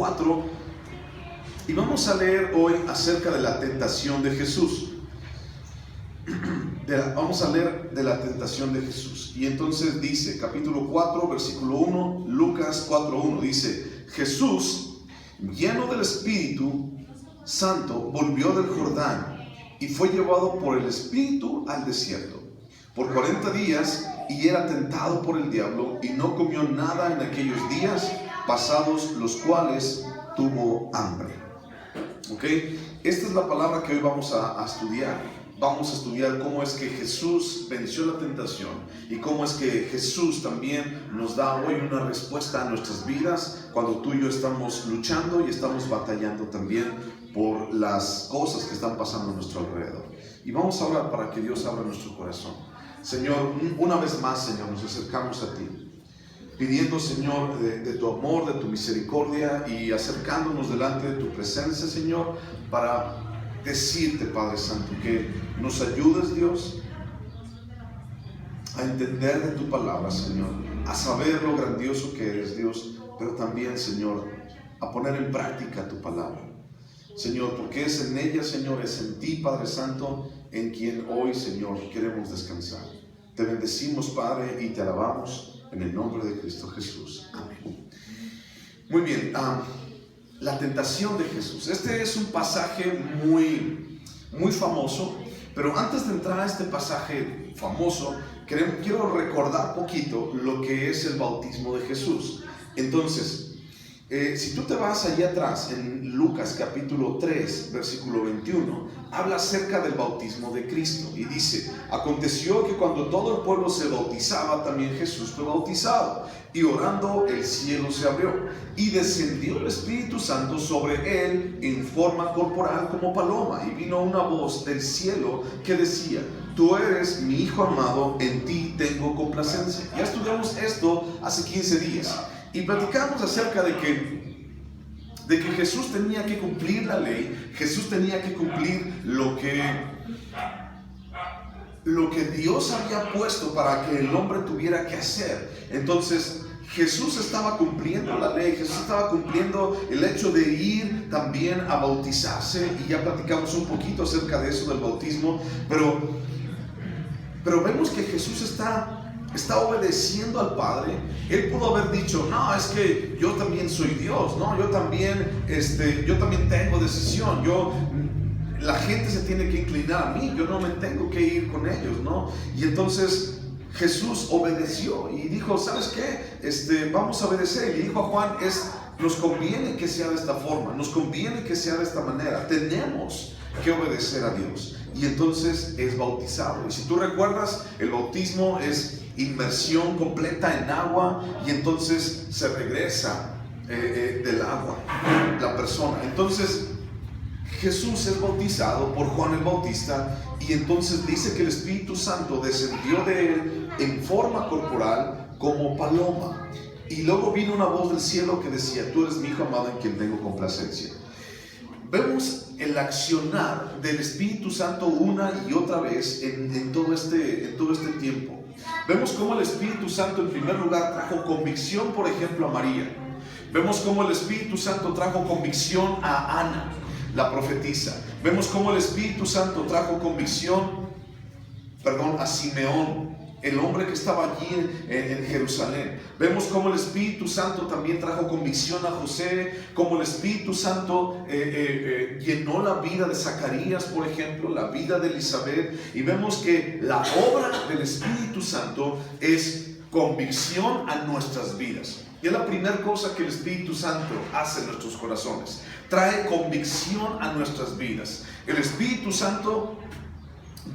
4 y vamos a leer hoy acerca de la tentación de Jesús. Vamos a leer de la tentación de Jesús. Y entonces dice, capítulo 4, versículo 1, Lucas 4:1, dice: Jesús, lleno del Espíritu Santo, volvió del Jordán y fue llevado por el Espíritu al desierto por 40 días, y era tentado por el diablo, y no comió nada en aquellos días, pasados los cuales tuvo hambre. ¿Ok? Esta es la palabra que hoy vamos a estudiar. Vamos a estudiar cómo es que Jesús venció la tentación y cómo es que Jesús también nos da hoy una respuesta a nuestras vidas cuando tú y yo estamos luchando y estamos batallando también por las cosas que están pasando a nuestro alrededor. Y vamos a orar para que Dios abra nuestro corazón. Señor, una vez más, Señor, nos acercamos a ti, pidiendo, Señor, de tu amor, de tu misericordia, y acercándonos delante de tu presencia, Señor, para decirte, Padre Santo, que nos ayudes, Dios, a entender de tu palabra, Señor, a saber lo grandioso que eres, Dios, pero también, Señor, a poner en práctica tu palabra, Señor, porque es en ella, Señor, es en ti, Padre Santo, en quien hoy, Señor, queremos descansar. Te bendecimos, Padre, y te alabamos en el nombre de Cristo Jesús. Amén. Muy bien, la tentación de Jesús. Este es un pasaje muy famoso, pero antes de entrar a este pasaje famoso, quiero recordar poquito lo que es el bautismo de Jesús. Entonces, si tú te vas allá atrás, en Lucas capítulo 3, versículo 21, habla acerca del bautismo de Cristo y dice: aconteció que cuando todo el pueblo se bautizaba, también Jesús fue bautizado, y orando el cielo se abrió, y descendió el Espíritu Santo sobre él en forma corporal como paloma, y vino una voz del cielo que decía: tú eres mi Hijo amado, en ti tengo complacencia. Ya estudiamos esto hace 15 días. Y platicamos acerca de que Jesús tenía que cumplir la ley, Jesús tenía que cumplir lo que Dios había puesto para que el hombre tuviera que hacer. Entonces, Jesús estaba cumpliendo la ley, Jesús estaba cumpliendo el hecho de ir también a bautizarse, y ya platicamos un poquito acerca de eso del bautismo, pero vemos que Jesús está obedeciendo al Padre. Él pudo haber dicho: no, es que yo también soy Dios, no, yo también tengo decisión, la gente se tiene que inclinar a mí, yo no me tengo que ir con ellos, ¿no? Y entonces Jesús obedeció y dijo: ¿sabes qué? Vamos a obedecer. Y dijo a Juan: nos conviene que sea de esta forma, nos conviene que sea de esta manera, tenemos que obedecer a Dios. Y entonces es bautizado. Y si tú recuerdas, el bautismo es inmersión completa en agua, y entonces se regresa del agua la persona. Entonces Jesús es bautizado por Juan el Bautista, y entonces dice que el Espíritu Santo descendió de él en forma corporal como paloma, y luego vino una voz del cielo que decía: tú eres mi Hijo amado, en quien tengo complacencia. Vemos el accionar del Espíritu Santo una y otra vez en todo este tiempo. Vemos cómo el Espíritu Santo en primer lugar trajo convicción, por ejemplo, a María. Vemos cómo el Espíritu Santo trajo convicción a Ana, la profetisa. Vemos cómo el Espíritu Santo trajo convicción, a Simeón, el hombre que estaba allí en Jerusalén. Vemos cómo el Espíritu Santo también trajo convicción a José, cómo el Espíritu Santo llenó la vida de Zacarías, por ejemplo, la vida de Elizabeth. Y vemos que la obra del Espíritu Santo es convicción a nuestras vidas. Y es la primera cosa que el Espíritu Santo hace en nuestros corazones: trae convicción a nuestras vidas. El Espíritu Santo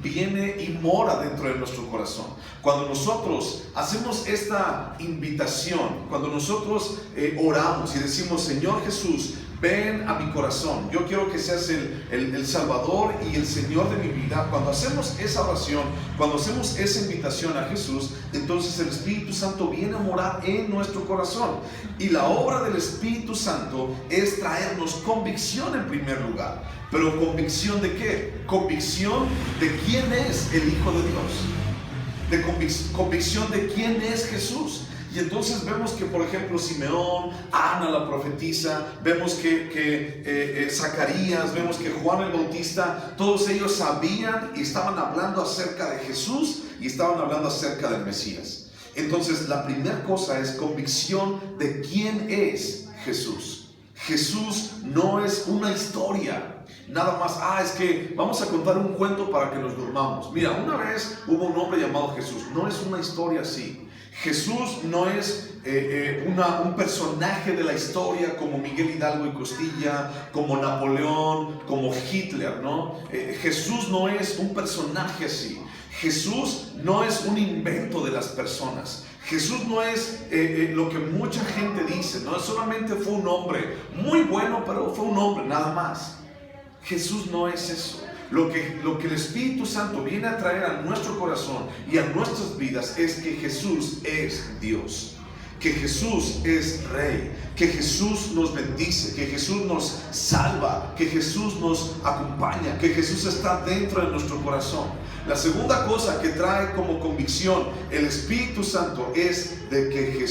viene y mora dentro de nuestro corazón. Cuando nosotros hacemos esta invitación, cuando nosotros oramos y decimos: Señor Jesús, ven a mi corazón, yo quiero que seas el Salvador y el Señor de mi vida. Cuando hacemos esa oración, cuando hacemos esa invitación a Jesús, entonces el Espíritu Santo viene a morar en nuestro corazón. Y la obra del Espíritu Santo es traernos convicción en primer lugar. ¿Pero convicción de qué? Convicción de quién es el Hijo de Dios, de convicción de quién es Jesús. Y entonces vemos que, por ejemplo, Simeón, Ana la profetisa, vemos que Zacarías, vemos que Juan el Bautista, todos ellos sabían y estaban hablando acerca de Jesús y estaban hablando acerca del Mesías. Entonces, la primera cosa es convicción de quién es Jesús. Jesús no es una historia, nada más, es que vamos a contar un cuento para que nos durmamos. Mira, una vez hubo un hombre llamado Jesús, no es una historia así. Jesús no es un personaje de la historia como Miguel Hidalgo y Costilla, como Napoleón, como Hitler, ¿no? Jesús no es un personaje así. Jesús no es un invento de las personas. Jesús no es lo que mucha gente dice, no solamente fue un hombre muy bueno, pero fue un hombre, nada más. Jesús no es eso. Lo que el Espíritu Santo viene a traer a nuestro corazón y a nuestras vidas es que Jesús es Dios, que Jesús es Rey, que Jesús nos bendice, que Jesús nos salva, que Jesús nos acompaña, que Jesús está dentro de nuestro corazón. La segunda cosa que trae como convicción el Espíritu Santo es de que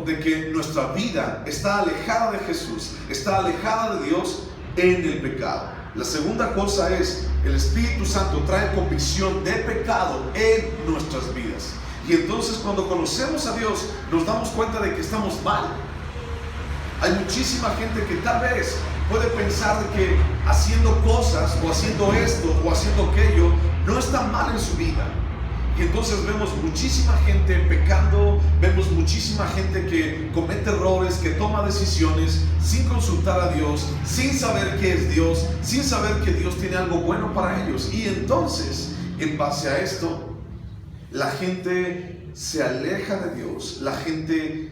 de que nuestra vida está alejada de Jesús, está alejada de Dios en el pecado. La segunda cosa es, el Espíritu Santo trae convicción de pecado en nuestras vidas. Y entonces cuando conocemos a Dios, nos damos cuenta de que estamos mal. Hay muchísima gente que tal vez puede pensar de que haciendo cosas, o haciendo esto, o haciendo aquello, no está mal en su vida. Y entonces vemos muchísima gente pecando, vemos muchísima gente que comete errores, que toma decisiones sin consultar a Dios, sin saber qué es Dios, sin saber que Dios tiene algo bueno para ellos. Y entonces, en base a esto, la gente se aleja de Dios, la gente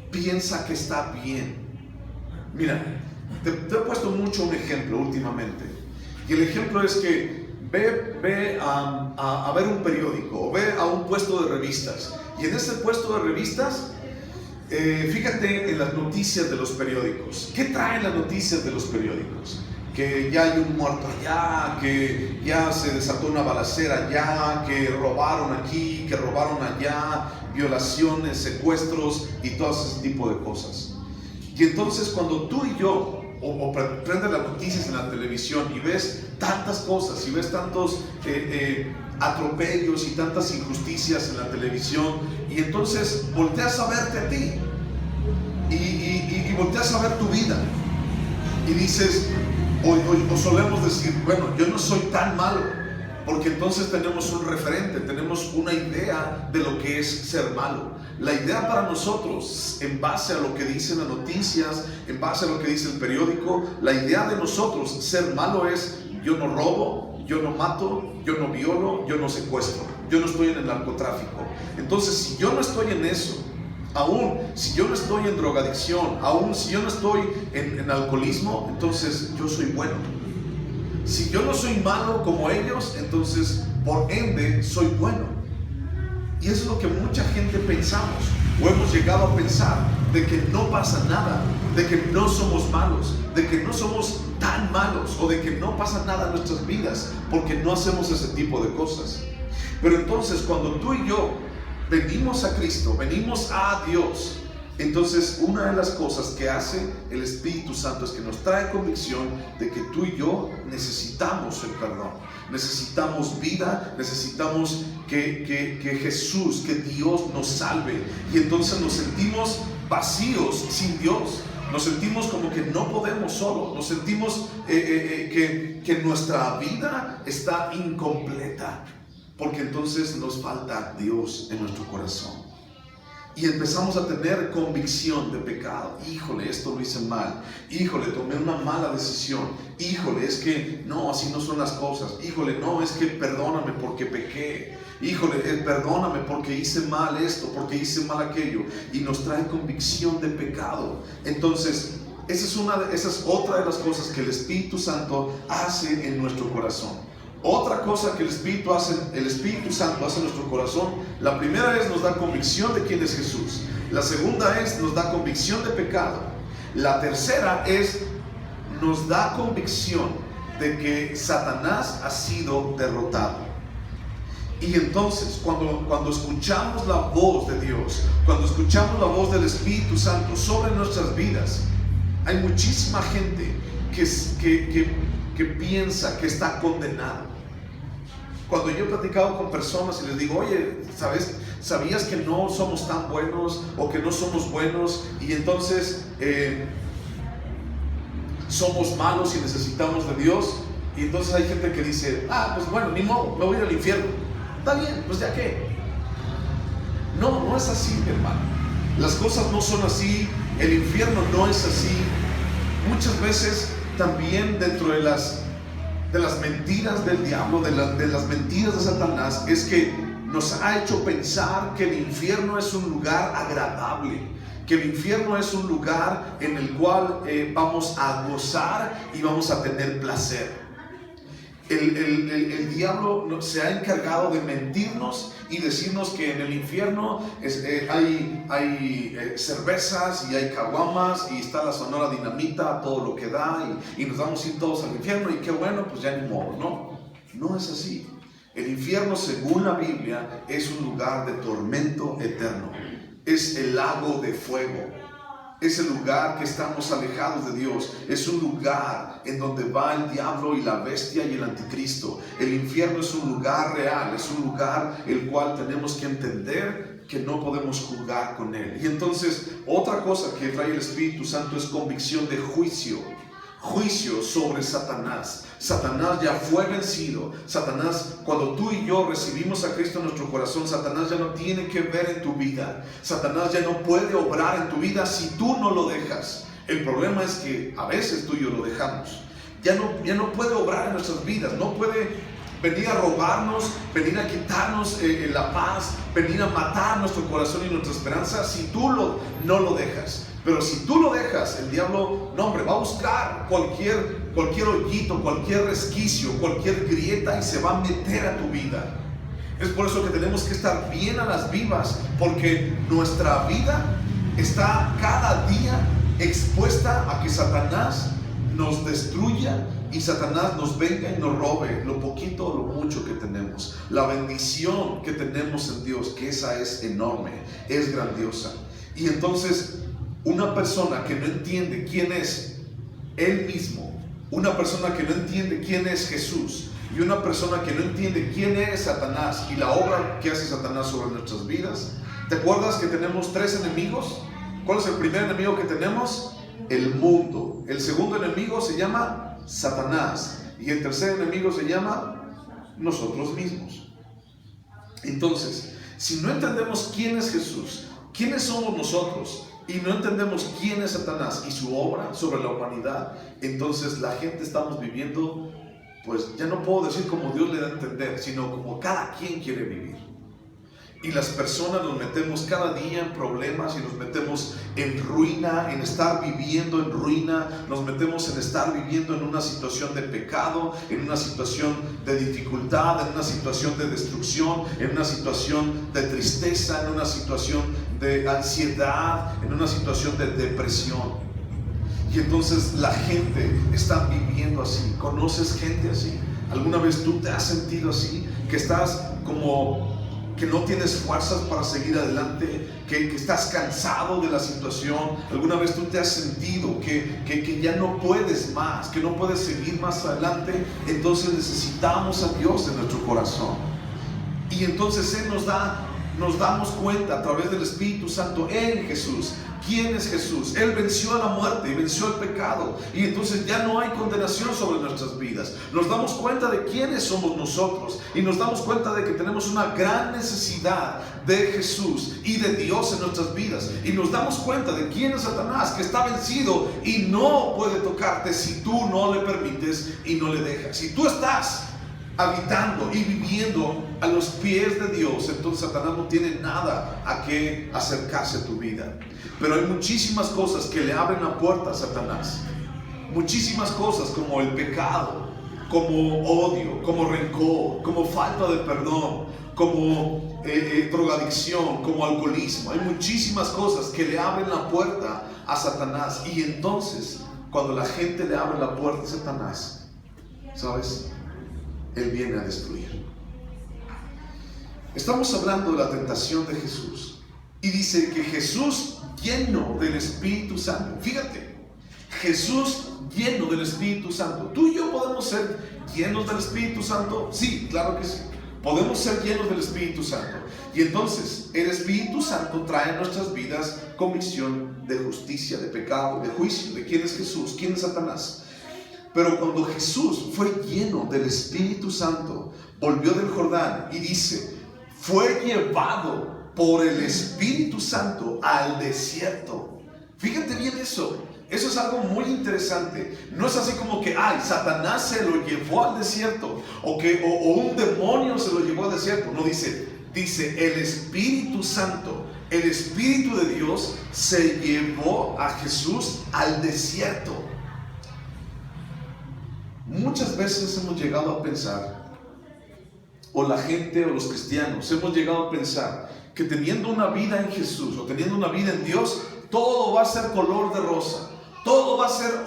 piensa que está bien. Mira, te he puesto mucho un ejemplo últimamente. Y el ejemplo es que ve a ver un periódico o ve a un puesto de revistas, y en ese puesto de revistas fíjate en las noticias de los periódicos. ¿Qué traen las noticias de los periódicos? Que ya hay un muerto allá, que ya se desató una balacera allá, que robaron aquí, que robaron allá, violaciones, secuestros y todo ese tipo de cosas. Y entonces cuando tú y yo o prendes las noticias en la televisión y ves tantas cosas y ves tantos atropellos y tantas injusticias en la televisión, y entonces volteas a verte a ti y volteas a ver tu vida y dices, o solemos decir, bueno, yo no soy tan malo, porque entonces tenemos un referente, tenemos una idea de lo que es ser malo. La idea para nosotros, en base a lo que dicen las noticias, en base a lo que dice el periódico, la idea de nosotros, ser malo es, yo no robo, yo no mato, yo no violo, yo no secuestro, yo no estoy en el narcotráfico. Entonces, si yo no estoy en eso, aún si yo no estoy en drogadicción, aún si yo no estoy en alcoholismo, entonces yo soy bueno. Si yo no soy malo como ellos, entonces por ende soy bueno. Y eso es lo que mucha gente pensamos, o hemos llegado a pensar, de que no pasa nada, de que no somos malos, de que no somos tan malos, o de que no pasa nada en nuestras vidas, porque no hacemos ese tipo de cosas. Pero entonces cuando tú y yo venimos a Cristo, venimos a Dios, entonces una de las cosas que hace el Espíritu Santo es que nos trae convicción de que tú y yo necesitamos el perdón, necesitamos vida, necesitamos que Jesús, que Dios nos salve. Y entonces nos sentimos vacíos sin Dios, nos sentimos como que no podemos solo, nos sentimos que nuestra vida está incompleta, porque entonces nos falta Dios en nuestro corazón. Y empezamos a tener convicción de pecado. Híjole, esto lo hice mal. Híjole, tomé una mala decisión. Híjole, es que no, así no son las cosas. Híjole, no, es que perdóname porque pequé. Híjole, perdóname porque hice mal esto, porque hice mal aquello. Y nos trae convicción de pecado. Entonces, esa es otra de las cosas que el Espíritu Santo hace en nuestro corazón. Otra cosa que el Espíritu Santo hace en nuestro corazón, la primera es nos da convicción de quién es Jesús. La segunda es nos da convicción de pecado. La tercera es nos da convicción de que Satanás ha sido derrotado. Y entonces, cuando escuchamos la voz de Dios, cuando escuchamos la voz del Espíritu Santo sobre nuestras vidas, hay muchísima gente que piensa que está condenado. Cuando yo he platicado con personas y les digo, oye, ¿sabías que no somos tan buenos o que no somos buenos? Y entonces somos malos y necesitamos de Dios. Y entonces hay gente que dice, pues bueno, ni modo, me voy a ir al infierno. Está bien, pues ya qué. No es así, hermano. Las cosas no son así. El infierno no es así. Muchas veces también dentro de las mentiras del diablo, de las mentiras de Satanás, es que nos ha hecho pensar que el infierno es un lugar agradable, que el infierno es un lugar en el cual vamos a gozar y vamos a tener placer. El diablo se ha encargado de mentirnos y decirnos que en el infierno hay cervezas y hay caguamas y está la Sonora Dinamita, todo lo que da, y nos vamos a ir todos al infierno y qué bueno, pues ya ni modo. No es así. El infierno, según la Biblia, es un lugar de tormento eterno. Es el lago de fuego. Es el lugar que estamos alejados de Dios. Es un lugar en donde va el diablo y la bestia y el anticristo. El infierno es un lugar real, es un lugar el cual tenemos que entender que no podemos jugar con él. Y entonces, otra cosa que trae el Espíritu Santo es convicción de juicio. Juicio sobre Satanás. Satanás ya fue vencido. Satanás, cuando tú y yo recibimos a Cristo en nuestro corazón, Satanás ya no tiene que ver en tu vida. Satanás ya no puede obrar en tu vida si tú no lo dejas. El problema es que a veces tú y yo lo dejamos. Ya no puede obrar en nuestras vidas. No puede venir a robarnos, venir a quitarnos la paz, venir a matar nuestro corazón y nuestra esperanza si tú no lo dejas. Pero si tú lo dejas, el diablo, va a buscar cualquier hoyito, cualquier resquicio, cualquier grieta y se va a meter a tu vida. Es por eso que tenemos que estar bien a las vivas, porque nuestra vida está cada día expuesta a que Satanás nos destruya y Satanás nos venga y nos robe lo poquito o lo mucho que tenemos. La bendición que tenemos en Dios, que esa es enorme, es grandiosa. Y entonces, una persona que no entiende quién es Él mismo, una persona que no entiende quién es Jesús y una persona que no entiende quién es Satanás y la obra que hace Satanás sobre nuestras vidas. ¿Te acuerdas que tenemos 3 enemigos? ¿Cuál es el primer enemigo que tenemos? El mundo. El segundo enemigo se llama Satanás y el tercer enemigo se llama nosotros mismos. Entonces, si no entendemos quién es Jesús, quiénes somos nosotros, y no entendemos quién es Satanás y su obra sobre la humanidad, entonces la gente estamos viviendo, pues ya no puedo decir como Dios le da a entender, sino como cada quien quiere vivir. Y las personas nos metemos cada día en problemas y nos metemos en ruina, en estar viviendo en ruina, nos metemos en estar viviendo en una situación de pecado, en una situación de dificultad, en una situación de destrucción, en una situación de tristeza, en una situación de ansiedad, en una situación de depresión. Y entonces la gente está viviendo así. ¿Conoces gente así? ¿Alguna vez tú te has sentido así? Que estás como que no tienes fuerzas para seguir adelante, que estás cansado de la situación. ¿Alguna vez tú te has sentido que ya no puedes más, que no puedes seguir más adelante? Entonces necesitamos a Dios en nuestro corazón. Y entonces Él nos damos cuenta a través del Espíritu Santo en Jesús. ¿Quién es Jesús? Él venció a la muerte y venció el pecado, y entonces ya no hay condenación sobre nuestras vidas. Nos damos cuenta de quiénes somos nosotros y nos damos cuenta de que tenemos una gran necesidad de Jesús y de Dios en nuestras vidas, y nos damos cuenta de quién es Satanás, que está vencido y no puede tocarte si tú no le permites y no le dejas. Si tú estás habitando y viviendo a los pies de Dios, entonces Satanás no tiene nada a que acercarse a tu vida. Pero hay muchísimas cosas que le abren la puerta a Satanás. Muchísimas cosas como el pecado, como odio, como rencor, como falta de perdón, como drogadicción, como alcoholismo. Hay muchísimas cosas que le abren la puerta a Satanás. Y entonces, cuando la gente le abre la puerta a Satanás, ¿sabes? Él viene a destruir. Estamos hablando de la tentación de Jesús. Y dice que Jesús lleno del Espíritu Santo. Fíjate, Jesús lleno del Espíritu Santo. ¿Tú y yo podemos ser llenos del Espíritu Santo? Sí, claro que sí. Podemos ser llenos del Espíritu Santo. Y entonces el Espíritu Santo trae a nuestras vidas convicción de justicia, de pecado, de juicio, de quién es Jesús, quién es Satanás. Pero cuando Jesús fue lleno del Espíritu Santo, volvió del Jordán y dice, fue llevado por el Espíritu Santo al desierto. Fíjate bien eso. Eso es algo muy interesante. No es así como que, Satanás se lo llevó al desierto, o un demonio se lo llevó al desierto. No, dice el Espíritu Santo, el Espíritu de Dios se llevó a Jesús al desierto. Muchas veces hemos llegado a pensar, o la gente o los cristianos hemos llegado a pensar que teniendo una vida en Jesús o teniendo una vida en Dios, todo va a ser color de rosa. Todo va a ser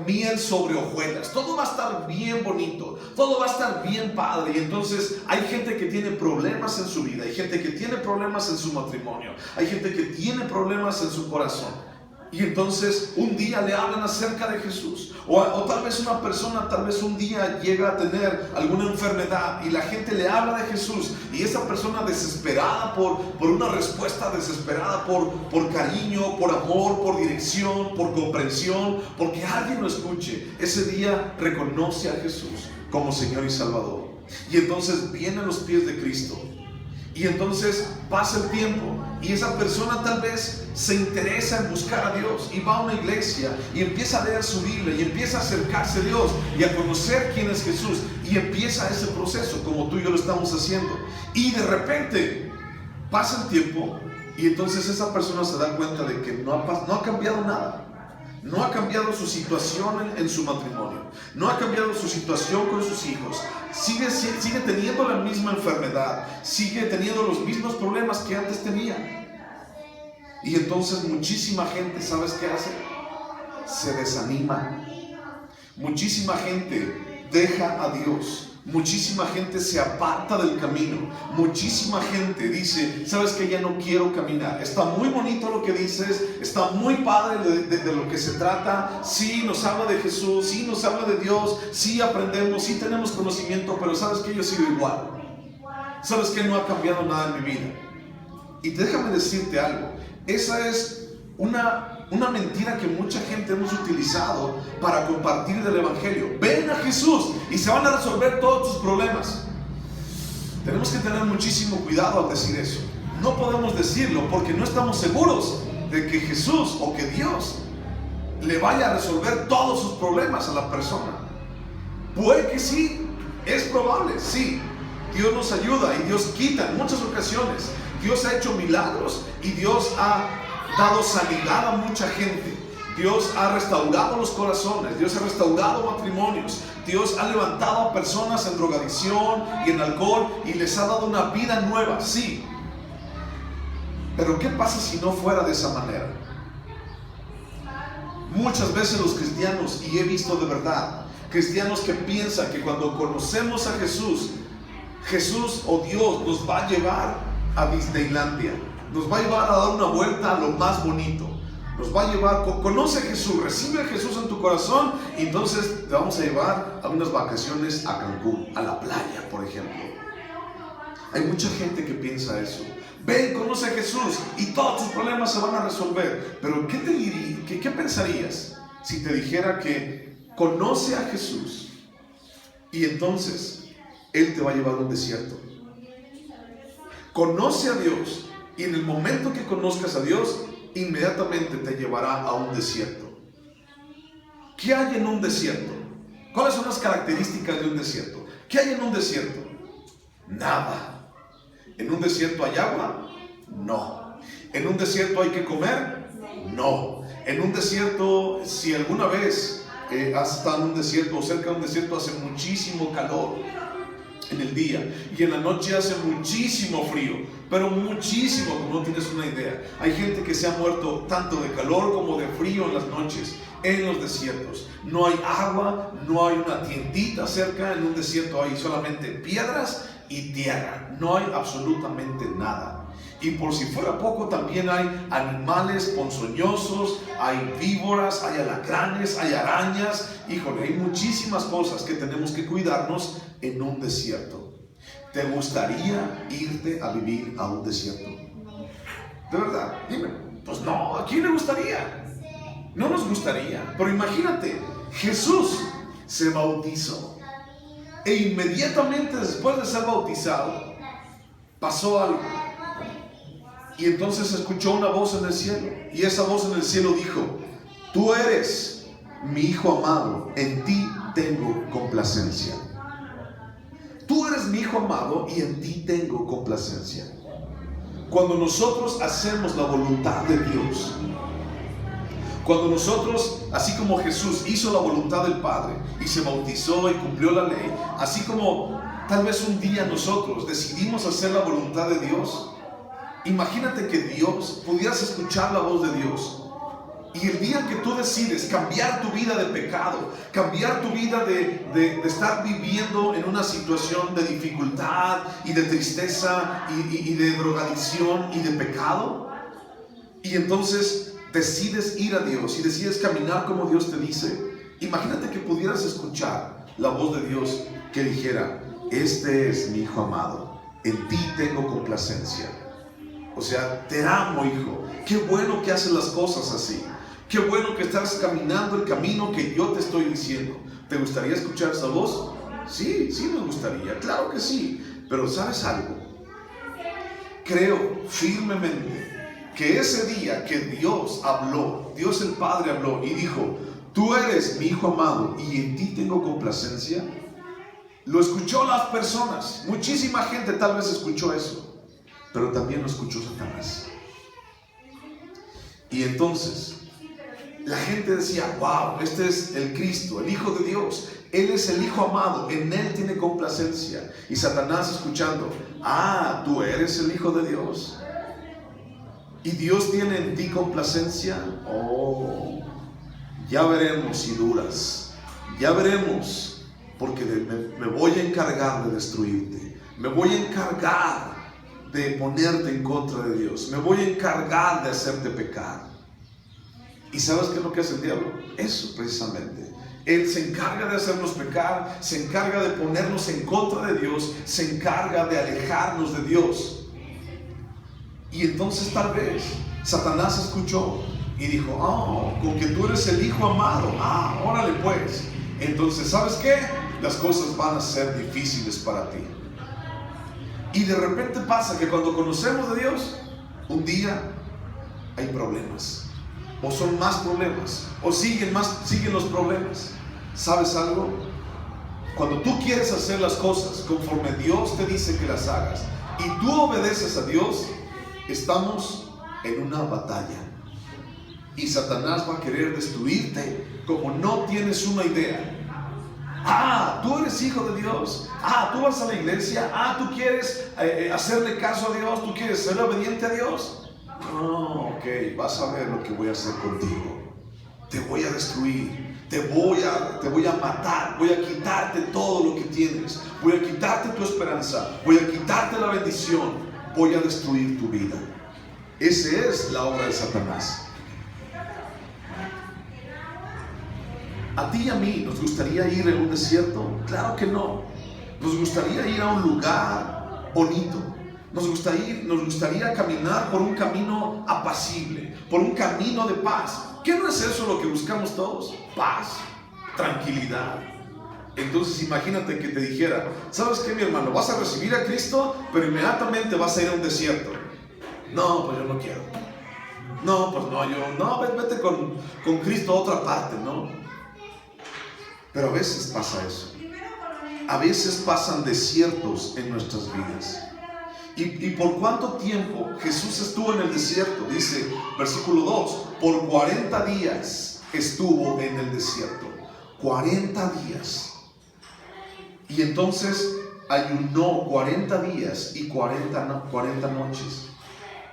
miel sobre hojuelas, todo va a estar bien bonito, todo va a estar bien padre. Y entonces hay gente que tiene problemas en su vida, hay gente que tiene problemas en su matrimonio, hay gente que tiene problemas en su corazón. Y entonces un día le hablan acerca de Jesús, o tal vez una persona, tal vez un día llega a tener alguna enfermedad y la gente le habla de Jesús, y esa persona desesperada por una respuesta, desesperada por cariño, por amor, por dirección, por comprensión, porque alguien lo escuche, ese día reconoce a Jesús como Señor y Salvador. Y entonces viene a los pies de Cristo. Y entonces pasa el tiempo y esa persona tal vez se interesa en buscar a Dios y va a una iglesia y empieza a leer su Biblia y empieza a acercarse a Dios y a conocer quién es Jesús, y empieza ese proceso como tú y yo lo estamos haciendo. Y de repente pasa el tiempo y entonces esa persona se da cuenta de que no ha cambiado nada. No ha cambiado su situación en su matrimonio, no ha cambiado su situación con sus hijos, sigue teniendo la misma enfermedad, sigue teniendo los mismos problemas que antes tenía. Y entonces muchísima gente, ¿sabes qué hace? Se desanima. Muchísima gente deja a Dios. Muchísima gente se aparta del camino. Muchísima gente dice, ¿sabes qué? Ya no quiero caminar. Está muy bonito lo que dices, está muy padre de lo que se trata. Sí, nos habla de Jesús, sí, nos habla de Dios, sí aprendemos, sí tenemos conocimiento, pero ¿sabes qué? Yo sigo igual. ¿Sabes qué? No ha cambiado nada en mi vida. Y déjame decirte algo. Esa es una mentira que mucha gente hemos utilizado para compartir del Evangelio. Ven a Jesús y se van a resolver todos tus problemas. Tenemos que tener muchísimo cuidado al decir eso. No podemos decirlo porque no estamos seguros de que Jesús o que Dios le vaya a resolver todos sus problemas a la persona. Puede que sí, es probable, sí. Dios nos ayuda y Dios quita en muchas ocasiones. Dios ha hecho milagros y Dios ha dado sanidad a mucha gente. Dios ha restaurado los corazones, Dios ha restaurado matrimonios, Dios ha levantado a personas en drogadicción y en alcohol y les ha dado una vida nueva, sí. Pero ¿qué pasa si no fuera de esa manera? Muchas veces los cristianos, y he visto de verdad, cristianos que piensan que cuando conocemos a Jesús, Jesús o Dios nos va a llevar a Disneylandia, nos va a llevar a dar una vuelta a lo más bonito, nos va a llevar, conoce a Jesús, recibe a Jesús en tu corazón y entonces te vamos a llevar a unas vacaciones a Cancún, a la playa, por ejemplo. Hay mucha gente que piensa eso. Ven, conoce a Jesús y todos tus problemas se van a resolver. Pero ¿qué te diría? ¿Qué pensarías si te dijera que conoce a Jesús y entonces Él te va a llevar a un desierto? Conoce a Dios y en el momento que conozcas a Dios, inmediatamente te llevará a un desierto. ¿Qué hay en un desierto? ¿Cuáles son las características de un desierto? ¿Qué hay en un desierto? Nada. ¿En un desierto hay agua? No. ¿En un desierto hay que comer? No. En un desierto, si alguna vez has estado en un desierto o cerca de un desierto, hace muchísimo calor en el día y en la noche hace muchísimo frío, pero muchísimo, como no tienes una idea. Hay gente que se ha muerto tanto de calor como de frío en las noches en los desiertos. No hay agua, no hay una tiendita cerca. En un desierto hay solamente piedras y tierra. No hay absolutamente nada. Y por si fuera poco, también hay animales ponzoñosos, hay víboras, hay alacranes, hay arañas. Híjole, hay muchísimas cosas que tenemos que cuidarnos en un desierto. ¿Te gustaría irte a vivir a un desierto? De verdad, dime. Pues no, ¿a quién le gustaría? No nos gustaría. Pero imagínate, Jesús se bautizó e inmediatamente después de ser bautizado pasó algo. Y entonces escuchó una voz en el cielo, y esa voz en el cielo dijo: tú eres mi hijo amado, en ti tengo complacencia. Tú eres mi hijo amado y en ti tengo complacencia. Cuando nosotros hacemos la voluntad de Dios, cuando nosotros, así como Jesús hizo la voluntad del Padre y se bautizó y cumplió la ley, así como tal vez un día nosotros decidimos hacer la voluntad de Dios, imagínate que Dios, pudieras escuchar la voz de Dios. Y el día que tú decides cambiar tu vida de pecado, cambiar tu vida de estar viviendo en una situación de dificultad y de tristeza y de drogadicción y de pecado, y entonces decides ir a Dios y decides caminar como Dios te dice, imagínate que pudieras escuchar la voz de Dios que dijera: este es mi hijo amado, en ti tengo complacencia. O sea, te amo, hijo. Qué bueno que haces las cosas así. Qué bueno que estás caminando el camino que yo te estoy diciendo. ¿Te gustaría escuchar esa voz? Sí, sí me gustaría, claro que sí. Pero ¿sabes algo? Creo firmemente que ese día que Dios habló, Dios el Padre habló y dijo: tú eres mi hijo amado y en ti tengo complacencia, lo escuchó las personas. Muchísima gente tal vez escuchó eso, pero también lo escuchó Satanás. Y entonces la gente decía: wow, este es el Cristo, el Hijo de Dios. Él es el Hijo amado, en Él tiene complacencia. Y Satanás escuchando: ah, tú eres el Hijo de Dios. ¿Y Dios tiene en ti complacencia? Oh, ya veremos si duras. Ya veremos, porque me voy a encargar de destruirte. Me voy a encargar de ponerte en contra de Dios. Me voy a encargar de hacerte pecar. ¿Y sabes qué es lo que hace el diablo? Eso precisamente. Él se encarga de hacernos pecar, se encarga de ponernos en contra de Dios, se encarga de alejarnos de Dios. Y entonces tal vez Satanás escuchó y dijo: oh, con que tú eres el Hijo amado, ah, órale pues. Entonces, ¿sabes qué? Las cosas van a ser difíciles para ti. Y de repente pasa que cuando conocemos de Dios, un día hay problemas. O son más problemas, o siguen los problemas. ¿Sabes algo? Cuando tú quieres hacer las cosas conforme Dios te dice que las hagas y tú obedeces a Dios, estamos en una batalla. Y Satanás va a querer destruirte como no tienes una idea. Ah, tú eres hijo de Dios. Ah, tú vas a la iglesia. Ah, tú quieres hacerle caso a Dios. Tú quieres ser obediente a Dios. No, ok, vas a ver lo que voy a hacer contigo. Te voy a destruir, te voy a matar, voy a quitarte todo lo que tienes, voy a quitarte tu esperanza, voy a quitarte la bendición, voy a destruir tu vida. Esa es la obra de Satanás. ¿A ti y a mí nos gustaría ir a un desierto? Claro que no. Nos gustaría ir a un lugar bonito. Nos gustaría caminar por un camino apacible, por un camino de paz. ¿Qué no es eso lo que buscamos todos? Paz, tranquilidad. Entonces imagínate que te dijera: ¿sabes qué, mi hermano? Vas a recibir a Cristo, pero inmediatamente vas a ir a un desierto. No, pues yo no quiero. No, pues no, vete con Cristo a otra parte, ¿no? Pero a veces pasa eso. A veces pasan desiertos en nuestras vidas. ¿Y por cuánto tiempo Jesús estuvo en el desierto? Dice, versículo 2, por 40 días estuvo en el desierto. 40 días. Y entonces ayunó 40 días y 40 noches.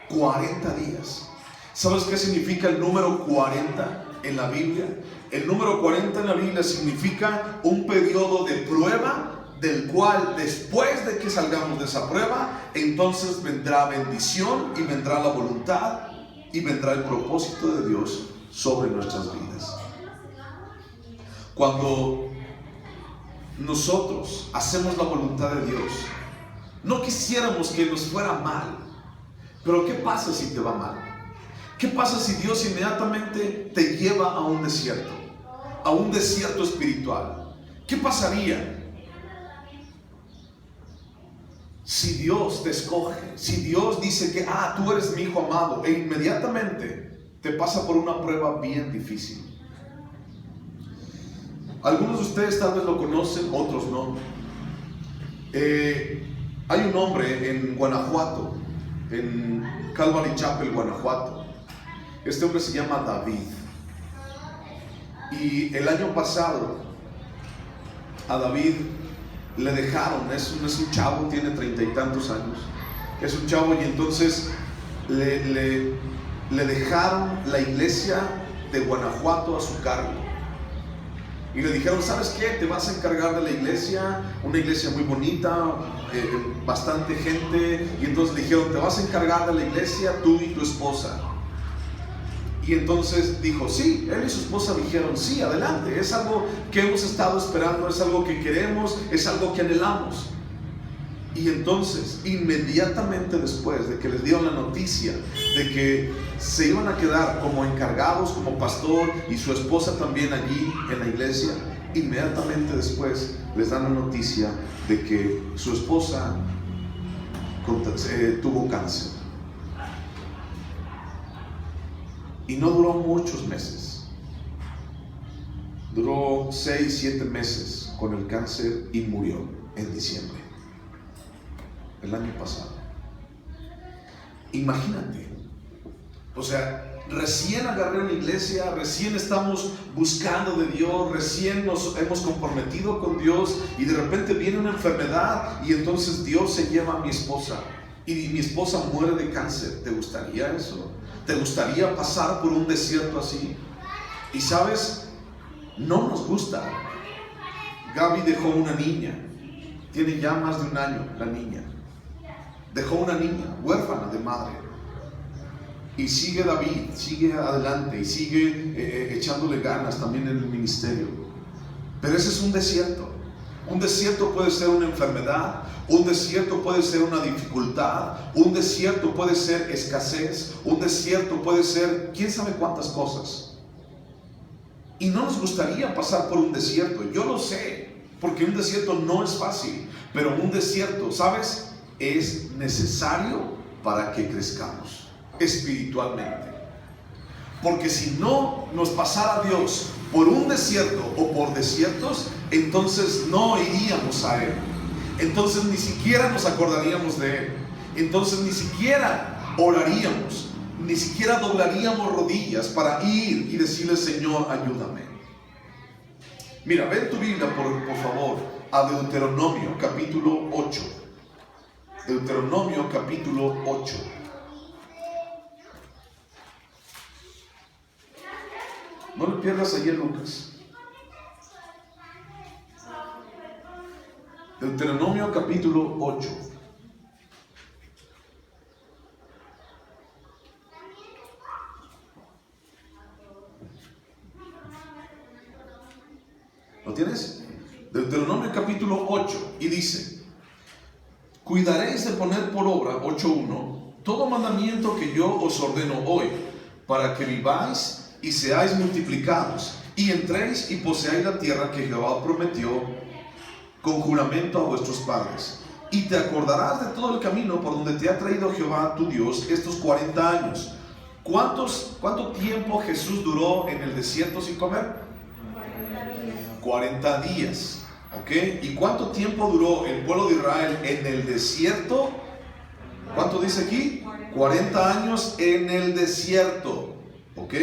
40 días. ¿Sabes qué significa el número 40 en la Biblia? El número 40 en la Biblia significa un periodo de prueba del cual después de que salgamos de esa prueba, entonces vendrá bendición y vendrá la voluntad y vendrá el propósito de Dios sobre nuestras vidas. Cuando nosotros hacemos la voluntad de Dios, no quisiéramos que nos fuera mal, pero ¿qué pasa si te va mal? ¿Qué pasa si Dios inmediatamente te lleva a un desierto espiritual? ¿Qué pasaría si Dios te escoge? Si Dios dice que tú eres mi hijo amado, e inmediatamente te pasa por una prueba bien difícil. Algunos de ustedes tal vez lo conocen, otros no. Hay un hombre en Guanajuato, en Calvary Chapel, Guanajuato. Este hombre se llama David. Y el año pasado a David le dejaron, es un chavo, tiene 30 y tantos años. Es un chavo, y entonces le dejaron la iglesia de Guanajuato a su cargo. Y le dijeron, ¿sabes qué? Te vas a encargar de la iglesia, una iglesia muy bonita, bastante gente. Y entonces le dijeron, te vas a encargar de la iglesia, tú y tu esposa. Y entonces dijo, sí, él y su esposa dijeron, sí, adelante. Es algo que hemos estado esperando, es algo que queremos, es algo que anhelamos. Y entonces, inmediatamente después de que les dieron la noticia de que se iban a quedar como encargados, como pastor y su esposa también allí en la iglesia, inmediatamente después les dan la noticia de que su esposa tuvo cáncer. Y no duró muchos meses. Duró 6, 7 meses con el cáncer y murió en diciembre. El año pasado. Imagínate, o sea, recién agarré una iglesia, recién estamos buscando de Dios, recién nos hemos comprometido con Dios, y de repente viene una enfermedad y entonces Dios se lleva a mi esposa y mi esposa muere de cáncer. ¿Te gustaría eso? ¿Te gustaría pasar por un desierto así? Y sabes, no nos gusta. Gaby dejó una niña, tiene ya más de un año la niña. Dejó una niña huérfana de madre. Y sigue David, sigue adelante y sigue echándole ganas también en el ministerio. Pero ese es un desierto. Un desierto puede ser una enfermedad, un desierto puede ser una dificultad, un desierto puede ser escasez, un desierto puede ser quién sabe cuántas cosas. Y no nos gustaría pasar por un desierto, yo lo sé, porque un desierto no es fácil, pero un desierto, ¿sabes?, es necesario para que crezcamos espiritualmente. Porque si no nos pasara Dios por un desierto o por desiertos, entonces no iríamos a Él. Entonces ni siquiera nos acordaríamos de Él. Entonces ni siquiera oraríamos, ni siquiera doblaríamos rodillas para ir y decirle, Señor, ayúdame. Mira, ven tu Biblia por favor a Deuteronomio capítulo 8. Deuteronomio capítulo 8. No le pierdas allí a Lucas. Deuteronomio capítulo 8. ¿Lo tienes? Deuteronomio capítulo 8. Y dice: cuidaréis de poner por obra, 8:1, todo mandamiento que yo os ordeno hoy, para que viváis y seáis multiplicados, y entréis y poseáis la tierra que Jehová prometió con juramento a vuestros padres. Y te acordarás de todo el camino por donde te ha traído Jehová tu Dios estos 40 años. ¿Cuánto tiempo Jesús duró en el desierto sin comer? 40 días. ¿Ok? ¿Y cuánto tiempo duró el pueblo de Israel en el desierto? ¿Cuánto dice aquí? 40 años en el desierto. ¿Ok?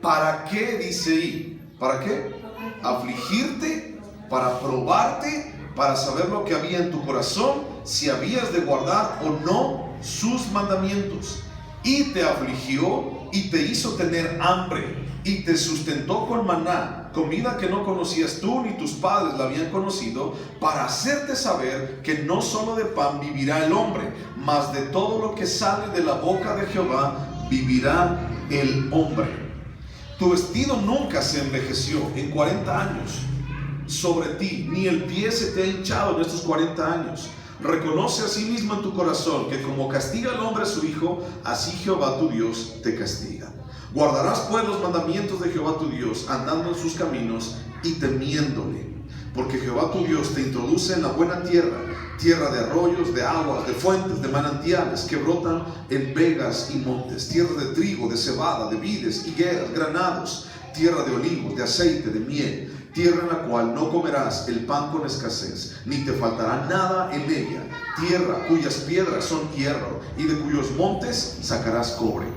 ¿Para qué dice ahí? ¿Para qué? Afligirte, para probarte, para saber lo que había en tu corazón, si habías de guardar o no sus mandamientos. Y te afligió y te hizo tener hambre y te sustentó con maná, comida que no conocías tú ni tus padres la habían conocido, para hacerte saber que no solo de pan vivirá el hombre, mas de todo lo que sale de la boca de Jehová vivirá el hombre. Tu vestido nunca se envejeció en 40 años sobre ti, ni el pie se te ha hinchado en estos 40 años. Reconoce a sí mismo en tu corazón que como castiga el hombre a su hijo, así Jehová tu Dios te castiga. Guardarás pues los mandamientos de Jehová tu Dios, andando en sus caminos y temiéndole. Porque Jehová tu Dios te introduce en la buena tierra, tierra de arroyos, de aguas, de fuentes, de manantiales que brotan en vegas y montes, tierra de trigo, de cebada, de vides, higueras, granados, tierra de olivos, de aceite, de miel, tierra en la cual no comerás el pan con escasez, ni te faltará nada en ella, tierra cuyas piedras son hierro, y de cuyos montes sacarás cobre.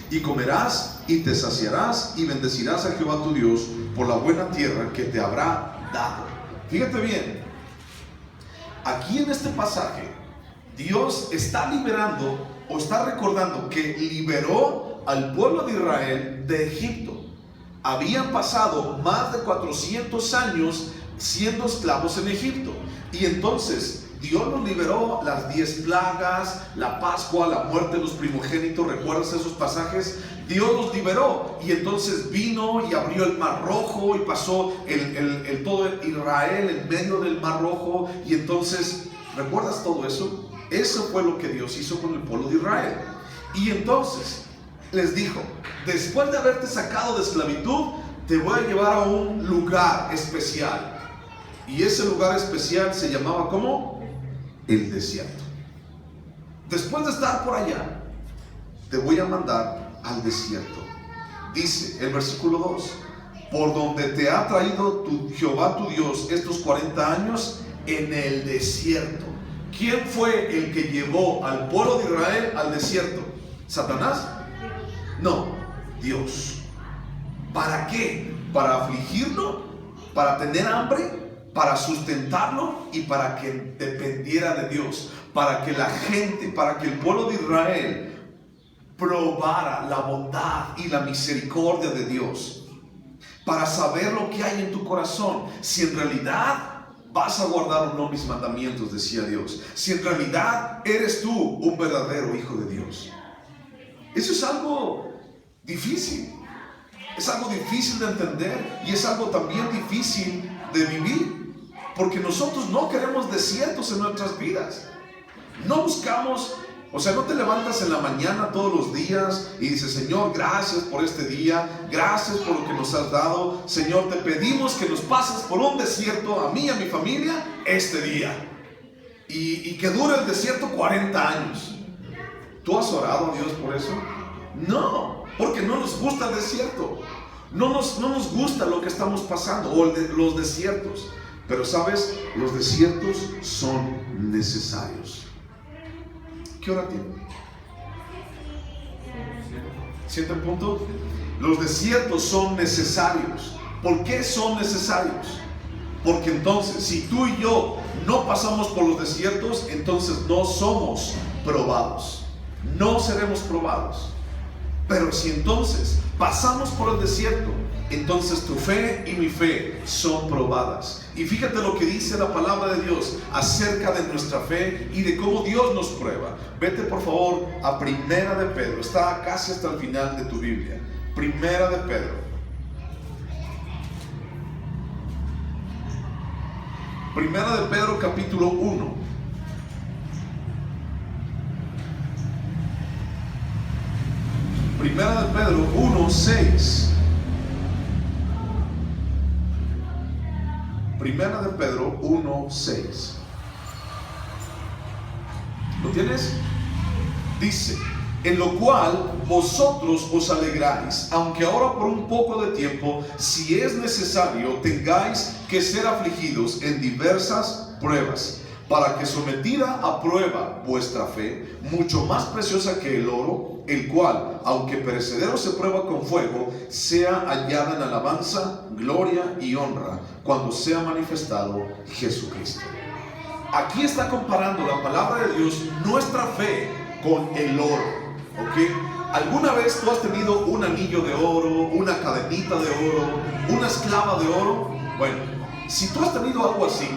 Y comerás y te saciarás y bendecirás a Jehová tu Dios por la buena tierra que te habrá dado. Fíjate bien, aquí en este pasaje Dios está liberando o está recordando que liberó al pueblo de Israel de Egipto. Habían pasado más de 400 años siendo esclavos en Egipto, y entonces Dios los liberó, las 10 plagas, la Pascua, la muerte de los primogénitos. ¿Recuerdas esos pasajes? Dios los liberó, y entonces vino y abrió el Mar Rojo y pasó todo Israel en medio del Mar Rojo. Y entonces, ¿recuerdas todo eso? Eso fue lo que Dios hizo con el pueblo de Israel. Y entonces les dijo: después de haberte sacado de esclavitud, te voy a llevar a un lugar especial. Y ese lugar especial se llamaba, ¿cómo? El desierto. Después de estar por allá, te voy a mandar al desierto. Dice el versículo 2: por donde te ha traído Jehová tu Dios estos 40 años en el desierto. ¿Quién fue el que llevó al pueblo de Israel al desierto? ¿Satanás? No, Dios. ¿Para qué? ¿Para afligirlo? ¿Para tener hambre? ¿Para sustentarlo? Y para que dependiera de Dios, para que la gente, para que el pueblo de Israel probara la bondad y la misericordia de Dios, para saber lo que hay en tu corazón, si en realidad vas a guardar o no mis mandamientos, decía Dios, si en realidad eres tú un verdadero hijo de Dios. Eso es algo difícil, es algo difícil de entender, y es algo también difícil de vivir, porque nosotros no queremos desiertos en nuestras vidas. No buscamos, no te levantas en la mañana todos los días y dices: Señor, gracias por este día, gracias por lo que nos has dado. Señor, te pedimos que nos pases por un desierto a mí y a mi familia este día, y que dure el desierto 40 años. ¿Tú has orado a Dios por eso? No, porque no nos gusta el desierto. No nos gusta lo que estamos pasando, o los desiertos. Pero sabes, los desiertos son necesarios. ¿Qué hora tiene? ¿7 en punto? Los desiertos son necesarios. ¿Por qué son necesarios? Porque entonces, si tú y yo no pasamos por los desiertos, entonces no somos probados. No seremos probados. Pero si entonces pasamos por el desierto, entonces tu fe y mi fe son probadas. Y fíjate lo que dice la palabra de Dios acerca de nuestra fe y de cómo Dios nos prueba. Vete por favor a Primera de Pedro. Está casi hasta el final de tu Biblia. Primera de Pedro. Primera de Pedro capítulo 1. Primera de Pedro 1:6. Primera de Pedro 1:6. ¿Lo tienes? Dice: en lo cual vosotros os alegráis, aunque ahora por un poco de tiempo, si es necesario, tengáis que ser afligidos en diversas pruebas, para que sometida a prueba vuestra fe, mucho más preciosa que el oro, el cual, aunque perecedero se prueba con fuego, sea hallada en alabanza, gloria y honra, cuando sea manifestado Jesucristo. Aquí está comparando la palabra de Dios, nuestra fe, con el oro. ¿Ok? ¿Alguna vez tú has tenido un anillo de oro, una cadenita de oro, una esclava de oro? Bueno, si tú has tenido algo así,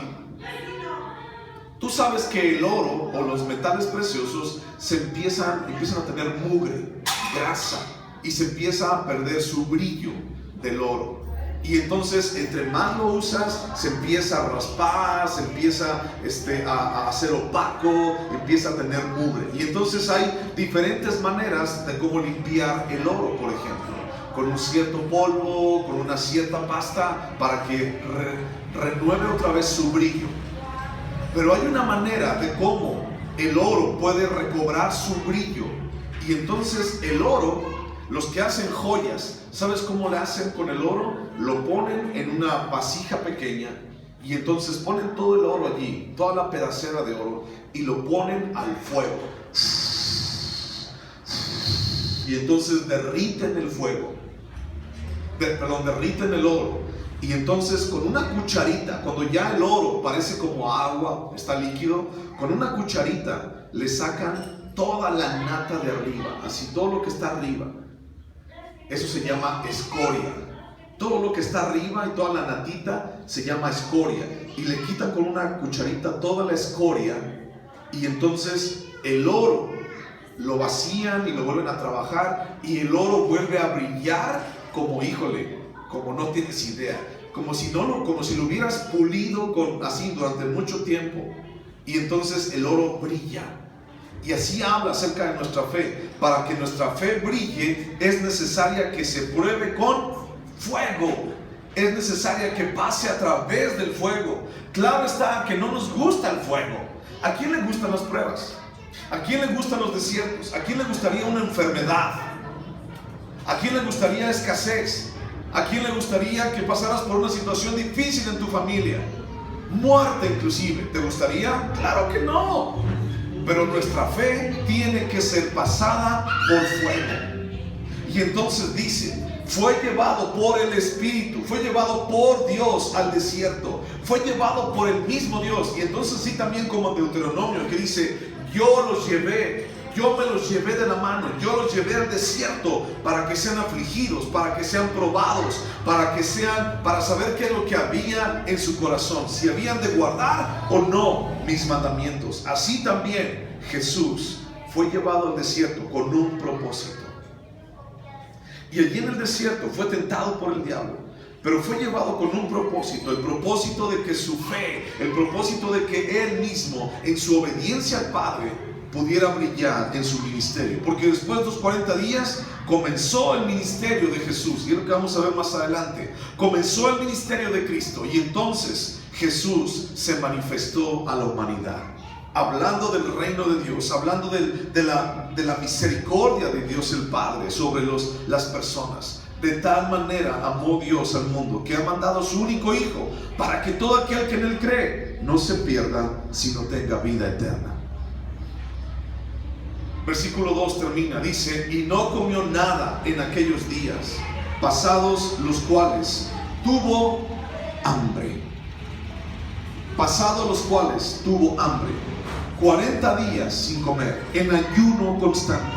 tú sabes que el oro o los metales preciosos empiezan a tener mugre, grasa, y se empieza a perder su brillo del oro. Y entonces, entre más lo usas, se empieza a raspar, se empieza a hacer opaco, empieza a tener mugre. Y entonces hay diferentes maneras de cómo limpiar el oro, por ejemplo, con un cierto polvo, con una cierta pasta, para que renueve otra vez su brillo. Pero hay una manera de cómo el oro puede recobrar su brillo. Y entonces el oro, los que hacen joyas, ¿sabes cómo le hacen con el oro? Lo ponen en una vasija pequeña y entonces ponen todo el oro allí, toda la pedacera de oro, y lo ponen al fuego. Y entonces derriten el fuego, derriten el oro. Y entonces con una cucharita, cuando ya el oro parece como agua, está líquido, con una cucharita le sacan toda la nata de arriba, así todo lo que está arriba. Eso se llama escoria. Todo lo que está arriba y toda la natita se llama escoria. Y le quitan con una cucharita toda la escoria. Y entonces el oro lo vacían y lo vuelven a trabajar. Y el oro vuelve a brillar como, híjole, como no tienes idea. Como si lo hubieras pulido así durante mucho tiempo. Y entonces el oro brilla. Y así habla acerca de nuestra fe. Para que nuestra fe brille, es necesaria que se pruebe con fuego. Es necesaria que pase a través del fuego. Claro está que no nos gusta el fuego. ¿A quién le gustan las pruebas? ¿A quién le gustan los desiertos? ¿A quién le gustaría una enfermedad? ¿A quién le gustaría escasez? ¿A quién le gustaría que pasaras por una situación difícil en tu familia? Muerte inclusive. ¿Te gustaría? Claro que no. Pero nuestra fe tiene que ser pasada por fuego. Y entonces dice, fue llevado por el Espíritu, fue llevado por Dios al desierto, fue llevado por el mismo Dios. Y entonces sí, también como Deuteronomio, que dice, yo me los llevé de la mano, yo los llevé al desierto para que sean afligidos, para que sean probados, para saber qué es lo que había en su corazón, si habían de guardar o no mis mandamientos. Así también Jesús fue llevado al desierto con un propósito. Y allí en el desierto fue tentado por el diablo, pero fue llevado con un propósito, el propósito de que su fe, el propósito de que él mismo, en su obediencia al Padre, pudiera brillar en su ministerio. Porque después de los 40 días comenzó el ministerio de Jesús, y es lo que vamos a ver más adelante. Comenzó el ministerio de Cristo, y entonces Jesús se manifestó a la humanidad, hablando del reino de Dios, hablando de la misericordia de Dios el Padre sobre las personas. De tal manera amó Dios al mundo, que ha mandado a su único Hijo, para que todo aquel que en él cree no se pierda, sino tenga vida eterna. Versículo 2 termina, dice, y no comió nada en aquellos días, pasados los cuales tuvo hambre. Pasados los cuales tuvo hambre. 40 días sin comer, en ayuno constante.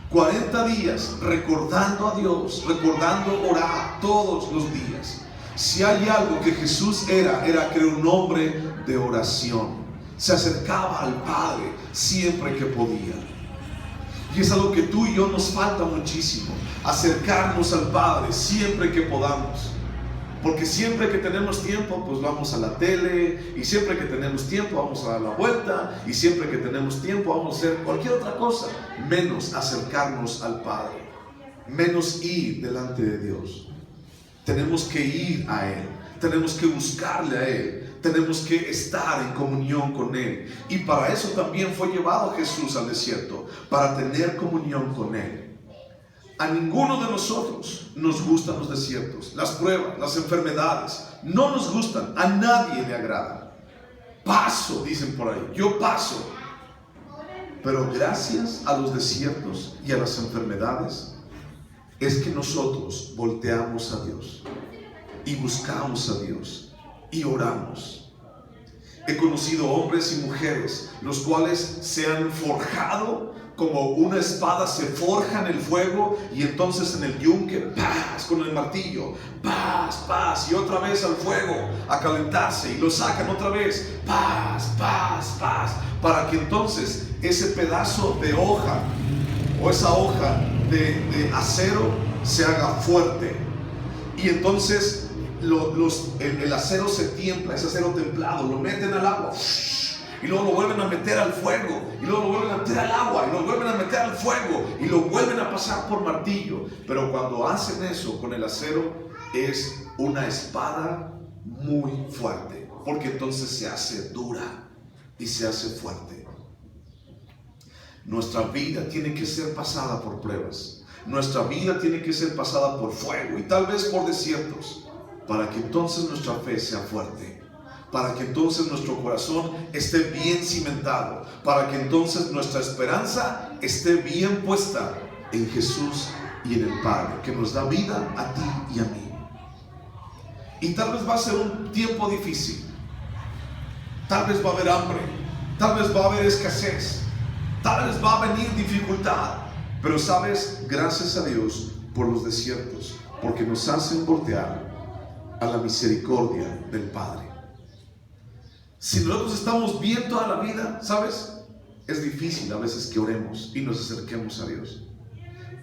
40 días recordando a Dios, recordando orar todos los días. Si hay algo que Jesús era que era un hombre de oración. Se acercaba al Padre siempre que podía. Y es algo que tú y yo nos falta muchísimo, acercarnos al Padre siempre que podamos. Porque siempre que tenemos tiempo, pues vamos a la tele, y siempre que tenemos tiempo vamos a dar la vuelta, y siempre que tenemos tiempo vamos a hacer cualquier otra cosa, menos acercarnos al Padre, menos ir delante de Dios. Tenemos que ir a Él, tenemos que buscarle a Él, tenemos que estar en comunión con Él. Y para eso también fue llevado Jesús al desierto, para tener comunión con Él. A ninguno de nosotros nos gustan los desiertos, las pruebas, las enfermedades. No nos gustan, a nadie le agrada. Paso, dicen por ahí, yo paso. Pero gracias a los desiertos y a las enfermedades, es que nosotros volteamos a Dios y buscamos a Dios y oramos. He conocido hombres y mujeres los cuales se han forjado como una espada se forja en el fuego, y entonces en el yunque, ¡paz!, con el martillo, ¡paz!, ¡paz!, y otra vez al fuego a calentarse, y lo sacan otra vez, ¡paz!, ¡paz!, ¡paz!, para que entonces ese pedazo de hoja o esa hoja de acero se haga fuerte. Y entonces el acero se tiembla, ese acero templado, lo meten al agua, y luego lo vuelven a meter al fuego, y luego lo vuelven a meter al agua, y lo vuelven a meter al fuego, y lo vuelven a pasar por martillo. Pero cuando hacen eso con el acero, es una espada muy fuerte, porque entonces se hace dura y se hace fuerte. Nuestra vida tiene que ser pasada por pruebas. Nuestra vida tiene que ser pasada por fuego y tal vez por desiertos, para que entonces nuestra fe sea fuerte, para que entonces nuestro corazón esté bien cimentado, para que entonces nuestra esperanza esté bien puesta en Jesús y en el Padre, que nos da vida a ti y a mí. Y tal vez va a ser un tiempo difícil, tal vez va a haber hambre, tal vez va a haber escasez, tal vez va a venir dificultad, pero sabes, gracias a Dios por los desiertos, porque nos hacen voltear a la misericordia del Padre. Si nosotros estamos bien toda la vida, ¿sabes? Es difícil a veces que oremos y nos acerquemos a Dios.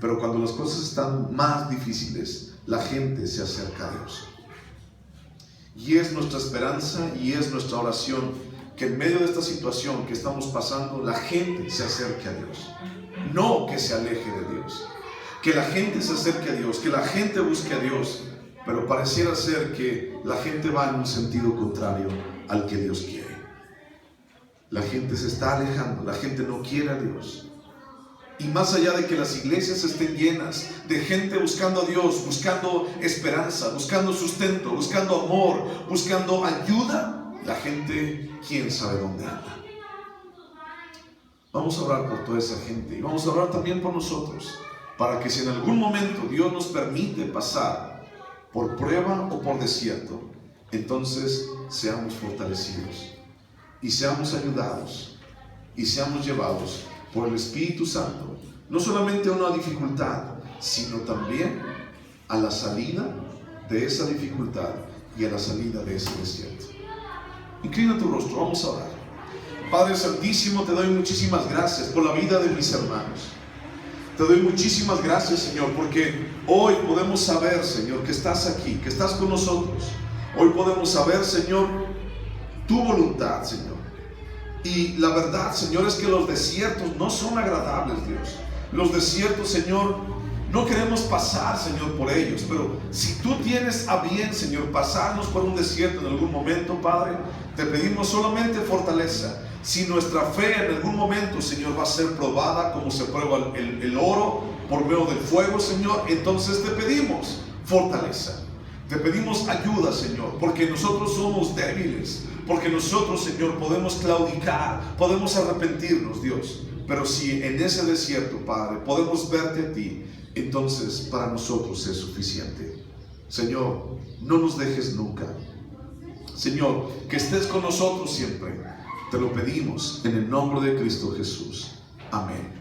Pero cuando las cosas están más difíciles, la gente se acerca a Dios. Y es nuestra esperanza y es nuestra oración que en medio de esta situación que estamos pasando, la gente se acerque a Dios. No que se aleje de Dios. Que la gente se acerque a Dios, que la gente busque a Dios. Pero pareciera ser que la gente va en un sentido contrario al que Dios quiere. La gente se está alejando, la gente no quiere a Dios. Y más allá de que las iglesias estén llenas de gente buscando a Dios, buscando esperanza, buscando sustento, buscando amor, buscando ayuda, la gente, quién sabe dónde anda. Vamos a orar por toda esa gente y vamos a orar también por nosotros, para que si en algún momento Dios nos permite pasar por prueba o por desierto, entonces seamos fortalecidos y seamos ayudados y seamos llevados por el Espíritu Santo, no solamente a una dificultad, sino también a la salida de esa dificultad y a la salida de ese desierto. Inclina tu rostro, vamos a orar. Padre Santísimo, te doy muchísimas gracias por la vida de mis hermanos. Te doy muchísimas gracias, Señor, porque hoy podemos saber, Señor, que estás aquí, que estás con nosotros. Hoy podemos saber, Señor, tu voluntad, Señor. Y la verdad, Señor, es que los desiertos no son agradables, Dios. Los desiertos, Señor, no queremos pasar, Señor, por ellos. Pero si tú tienes a bien, Señor, pasarnos por un desierto en algún momento, Padre, te pedimos solamente fortaleza. Si nuestra fe en algún momento, Señor, va a ser probada como se prueba el oro por medio del fuego, Señor, entonces te pedimos fortaleza. Te pedimos ayuda, Señor, porque nosotros somos débiles, porque nosotros, Señor, podemos claudicar, podemos arrepentirnos, Dios. Pero si en ese desierto, Padre, podemos verte a ti, entonces para nosotros es suficiente. Señor, no nos dejes nunca. Señor, que estés con nosotros siempre. Te lo pedimos en el nombre de Cristo Jesús. Amén.